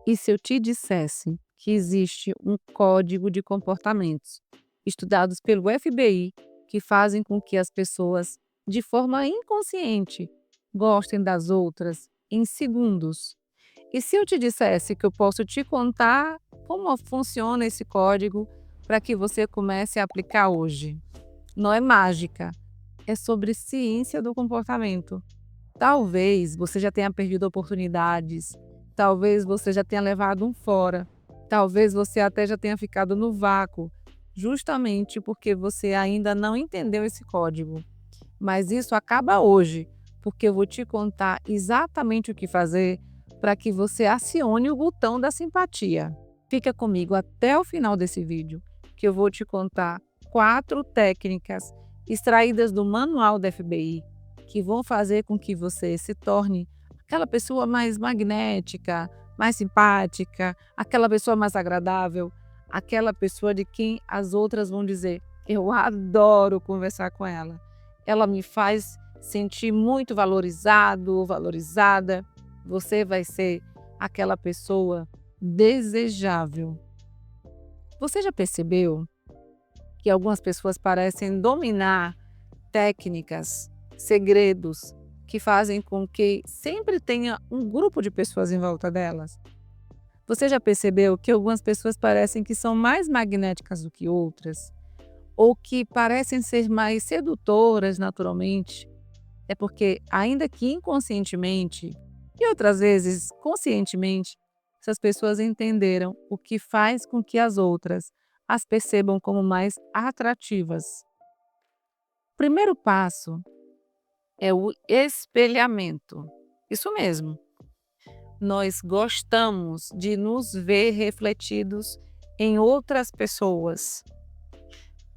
E se eu te dissesse que existe um código de comportamentos estudados pelo FBI que fazem com que as pessoas, de forma inconsciente, gostem das outras em segundos? E se eu te dissesse que eu posso te contar como funciona esse código para que você comece a aplicar hoje? Não é mágica, é sobre ciência do comportamento. Talvez você já tenha perdido oportunidades, talvez você já tenha levado um fora, talvez você até já tenha ficado no vácuo, justamente porque você ainda não entendeu esse código. Mas isso acaba hoje, porque eu vou te contar exatamente o que fazer para que você acione o botão da simpatia. Fica comigo até o final desse vídeo, que eu vou te contar 4 técnicas extraídas do manual da FBI que vão fazer com que você se torne aquela pessoa mais magnética, mais simpática, aquela pessoa mais agradável, aquela pessoa de quem as outras vão dizer: eu adoro conversar com ela. Ela me faz sentir muito valorizado, valorizada. Você vai ser aquela pessoa desejável. Você já percebeu que algumas pessoas parecem dominar técnicas, segredos que fazem com que sempre tenha um grupo de pessoas em volta delas? Você já percebeu que algumas pessoas parecem que são mais magnéticas do que outras? Ou que parecem ser mais sedutoras naturalmente? É porque, ainda que inconscientemente, e outras vezes conscientemente, essas pessoas entenderam o que faz com que as outras as percebam como mais atrativas. O primeiro passo é o espelhamento. Isso mesmo. Nós gostamos de nos ver refletidos em outras pessoas.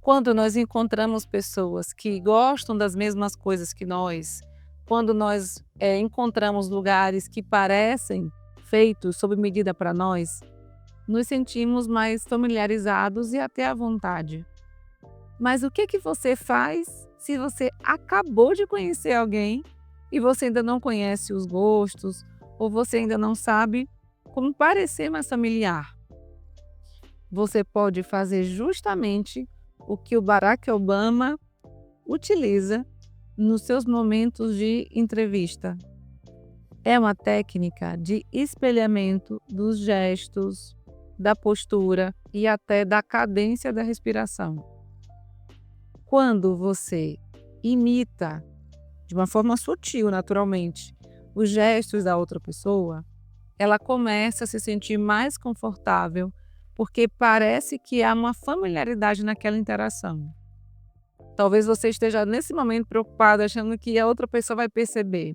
Quando nós encontramos pessoas que gostam das mesmas coisas que nós, quando nós encontramos lugares que parecem feitos sob medida para nós, nos sentimos mais familiarizados e até à vontade. Mas o que você faz se você acabou de conhecer alguém e você ainda não conhece os gostos ou você ainda não sabe como parecer mais familiar? Você pode fazer justamente o que o Barack Obama utiliza nos seus momentos de entrevista. É uma técnica de espelhamento dos gestos, da postura e até da cadência da respiração. Quando você imita, de uma forma sutil, naturalmente, os gestos da outra pessoa, ela começa a se sentir mais confortável, porque parece que há uma familiaridade naquela interação. Talvez você esteja nesse momento preocupado, achando que a outra pessoa vai perceber.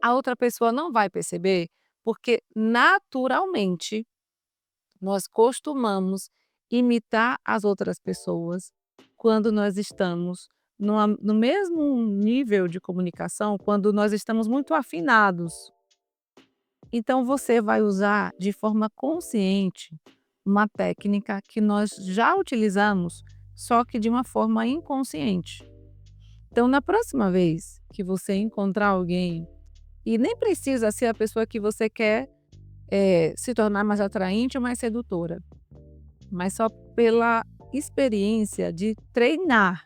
A outra pessoa não vai perceber, porque naturalmente nós costumamos imitar as outras pessoas quando nós estamos no mesmo nível de comunicação, quando nós estamos muito afinados. Então você vai usar de forma consciente uma técnica que nós já utilizamos, só que de uma forma inconsciente. Então, na próxima vez que você encontrar alguém, e nem precisa ser a pessoa que você quer se tornar mais atraente ou mais sedutora, mas só pela experiência de treinar,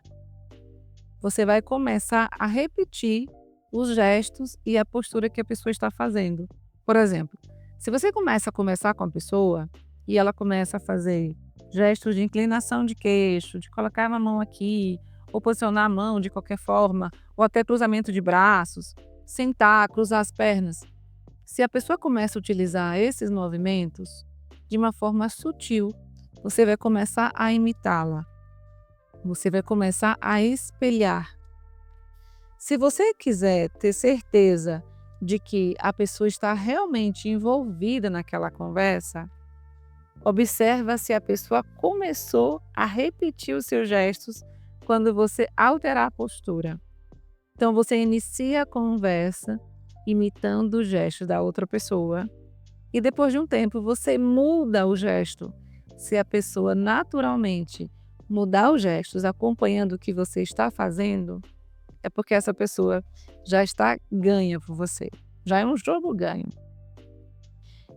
você vai começar a repetir os gestos e a postura que a pessoa está fazendo. Por exemplo, se você começa a conversar com a pessoa e ela começa a fazer gestos de inclinação de queixo, de colocar a mão aqui, ou posicionar a mão de qualquer forma, ou até cruzamento de braços, sentar, cruzar as pernas. Se a pessoa começa a utilizar esses movimentos de uma forma sutil, você vai começar a imitá-la. Você vai começar a espelhar. Se você quiser ter certeza de que a pessoa está realmente envolvida naquela conversa, observa se a pessoa começou a repetir os seus gestos quando você alterar a postura. Então você inicia a conversa imitando os gestos da outra pessoa e depois de um tempo você muda o gesto. Se a pessoa naturalmente mudar os gestos acompanhando o que você está fazendo, é porque essa pessoa já está ganha por você. Já é um jogo ganho.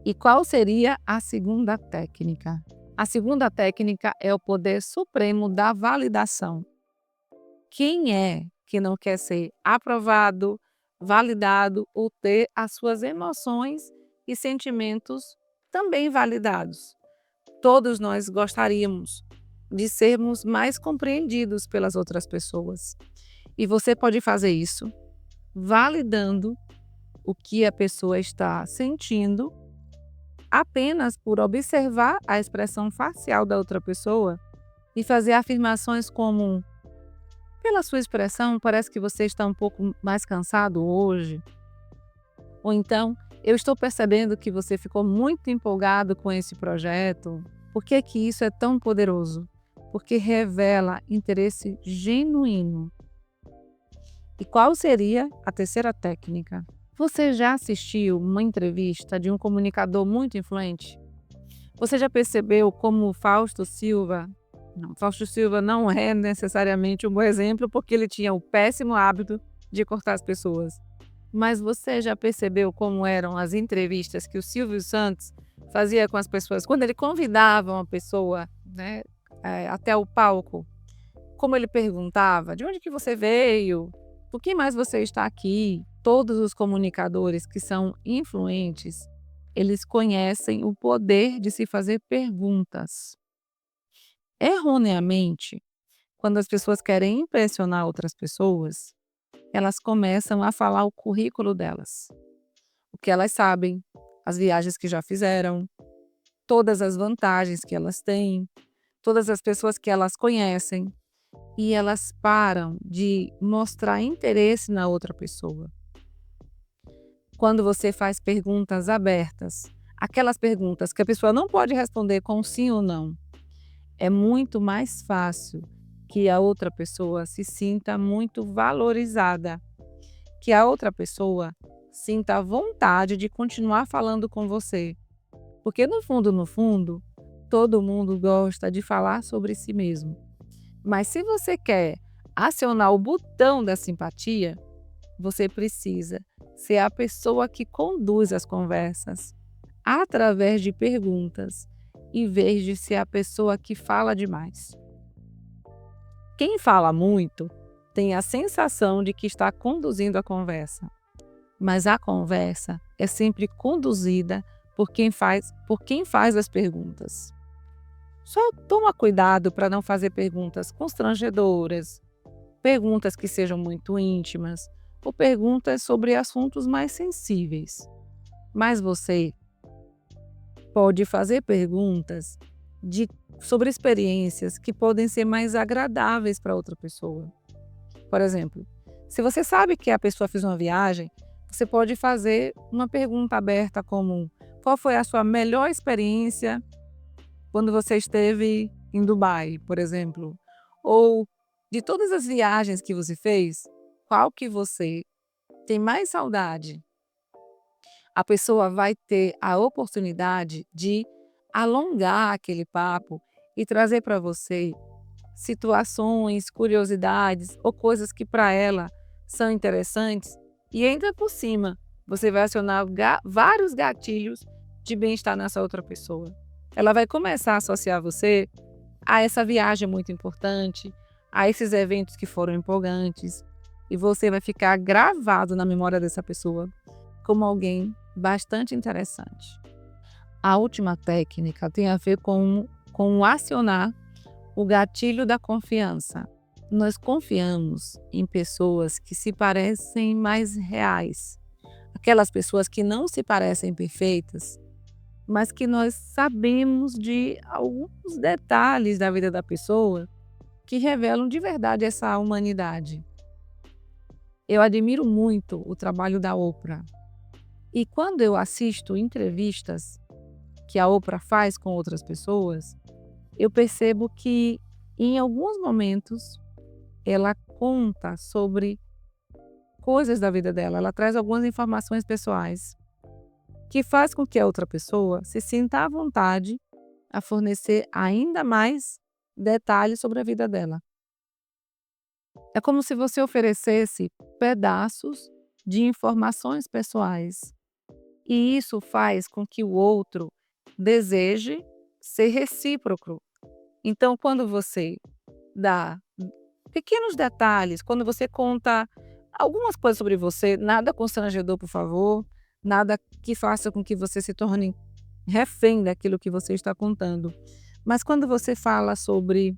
E qual seria a segunda técnica? A segunda técnica é o poder supremo da validação. Quem é que não quer ser aprovado, validado ou ter as suas emoções e sentimentos também validados? Todos nós gostaríamos de sermos mais compreendidos pelas outras pessoas. E você pode fazer isso validando o que a pessoa está sentindo apenas por observar a expressão facial da outra pessoa e fazer afirmações como: pela sua expressão, parece que você está um pouco mais cansado hoje. Ou então, eu estou percebendo que você ficou muito empolgado com esse projeto. Por que que isso é tão poderoso? Porque revela interesse genuíno. E qual seria a terceira técnica? Você já assistiu uma entrevista de um comunicador muito influente? Você já percebeu como Fausto Silva... Não, Fausto Silva não é necessariamente um bom exemplo porque ele tinha o péssimo hábito de cortar as pessoas. Mas você já percebeu como eram as entrevistas que o Silvio Santos fazia com as pessoas quando ele convidava uma pessoa, né, até o palco? Como ele perguntava: de onde que você veio? Por que mais você está aqui? Todos os comunicadores que são influentes, eles conhecem o poder de se fazer perguntas. Erroneamente, quando as pessoas querem impressionar outras pessoas, elas começam a falar o currículo delas, o que elas sabem, as viagens que já fizeram, todas as vantagens que elas têm, todas as pessoas que elas conhecem, e elas param de mostrar interesse na outra pessoa. Quando você faz perguntas abertas, aquelas perguntas que a pessoa não pode responder com sim ou não, é muito mais fácil que a outra pessoa se sinta muito valorizada, que a outra pessoa sinta a vontade de continuar falando com você. Porque no fundo, todo mundo gosta de falar sobre si mesmo. Mas se você quer acionar o botão da simpatia, você precisa ser a pessoa que conduz as conversas através de perguntas, em vez de ser a pessoa que fala demais. Quem fala muito tem a sensação de que está conduzindo a conversa, mas a conversa é sempre conduzida por quem faz as perguntas. Só toma cuidado para não fazer perguntas constrangedoras, perguntas que sejam muito íntimas ou perguntas sobre assuntos mais sensíveis. Mas você pode fazer perguntas sobre experiências que podem ser mais agradáveis para outra pessoa. Por exemplo, se você sabe que a pessoa fez uma viagem, você pode fazer uma pergunta aberta como: qual foi a sua melhor experiência quando você esteve em Dubai, por exemplo? Ou de todas as viagens que você fez, qual que você tem mais saudade? A pessoa vai ter a oportunidade de alongar aquele papo e trazer para você situações, curiosidades ou coisas que para ela são interessantes, e ainda por cima você vai acionar vários gatilhos de bem-estar nessa outra pessoa. Ela vai começar a associar você a essa viagem muito importante, a esses eventos que foram empolgantes, e você vai ficar gravado na memória dessa pessoa como alguém bastante interessante. A última técnica tem a ver com acionar o gatilho da confiança. Nós confiamos em pessoas que se parecem mais reais, aquelas pessoas que não se parecem perfeitas, mas que nós sabemos de alguns detalhes da vida da pessoa que revelam de verdade essa humanidade. Eu admiro muito o trabalho da Oprah. E quando eu assisto entrevistas que a Oprah faz com outras pessoas, eu percebo que, em alguns momentos, ela conta sobre coisas da vida dela, ela traz algumas informações pessoais, que faz com que a outra pessoa se sinta à vontade a fornecer ainda mais detalhes sobre a vida dela. É como se você oferecesse pedaços de informações pessoais E isso faz com que o outro deseje ser recíproco. Então, quando você dá pequenos detalhes, quando você conta algumas coisas sobre você, nada constrangedor, por favor, nada que faça com que você se torne refém daquilo que você está contando. Mas quando você fala sobre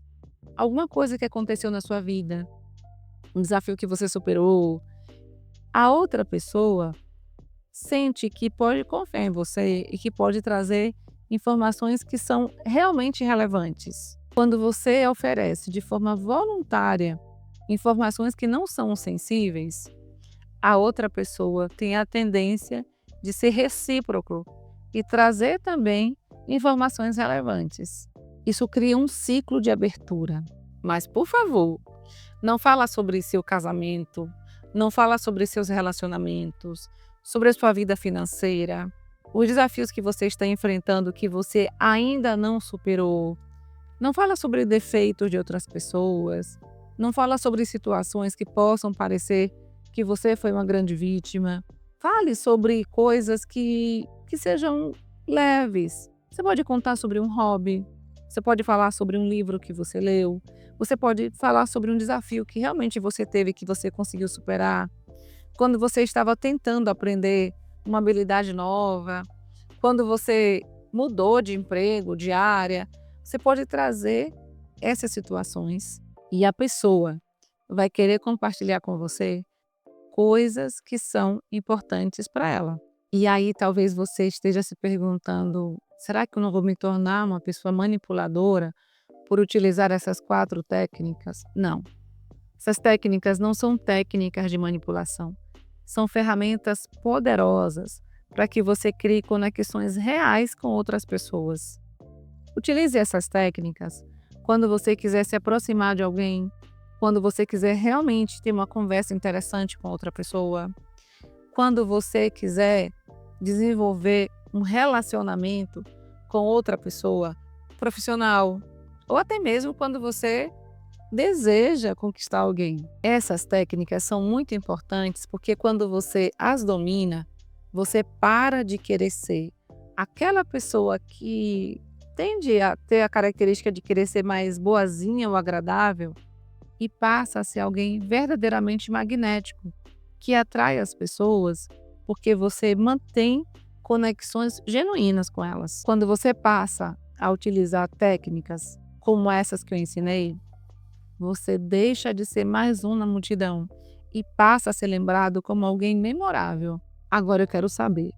alguma coisa que aconteceu na sua vida, um desafio que você superou, a outra pessoa sente que pode confiar em você e que pode trazer informações que são realmente relevantes. Quando você oferece de forma voluntária informações que não são sensíveis, a outra pessoa tem a tendência de ser recíproco e trazer também informações relevantes. Isso cria um ciclo de abertura. Mas, por favor, não fala sobre seu casamento, não fala sobre seus relacionamentos, sobre a sua vida financeira, os desafios que você está enfrentando que você ainda não superou. Não fala sobre defeitos de outras pessoas, não fala sobre situações que possam parecer que você foi uma grande vítima. Fale sobre coisas que sejam leves. Você pode contar sobre um hobby, você pode falar sobre um livro que você leu, você pode falar sobre um desafio que realmente você teve, que você conseguiu superar. Quando você estava tentando aprender uma habilidade nova, quando você mudou de emprego, de área, você pode trazer essas situações e a pessoa vai querer compartilhar com você coisas que são importantes para ela. E aí talvez você esteja se perguntando: será que eu não vou me tornar uma pessoa manipuladora por utilizar essas 4 técnicas? Não. Essas técnicas não são técnicas de manipulação. São ferramentas poderosas para que você crie conexões reais com outras pessoas. Utilize essas técnicas quando você quiser se aproximar de alguém, quando você quiser realmente ter uma conversa interessante com outra pessoa, quando você quiser desenvolver um relacionamento com outra pessoa profissional, ou até mesmo quando você deseja conquistar alguém. Essas técnicas são muito importantes porque quando você as domina, você para de querer ser aquela pessoa que tende a ter a característica de querer ser mais boazinha ou agradável e passa a ser alguém verdadeiramente magnético, que atrai as pessoas porque você mantém conexões genuínas com elas. Quando você passa a utilizar técnicas como essas que eu ensinei, você deixa de ser mais um na multidão e passa a ser lembrado como alguém memorável. Agora eu quero saber,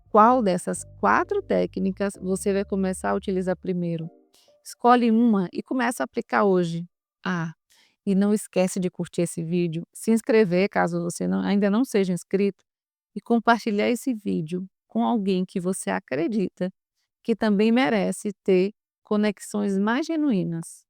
qual dessas 4 técnicas você vai começar a utilizar primeiro? Escolhe uma e começa a aplicar hoje. Ah, e não esquece de curtir esse vídeo, se inscrever caso você ainda não seja inscrito e compartilhar esse vídeo com alguém que você acredita que também merece ter conexões mais genuínas.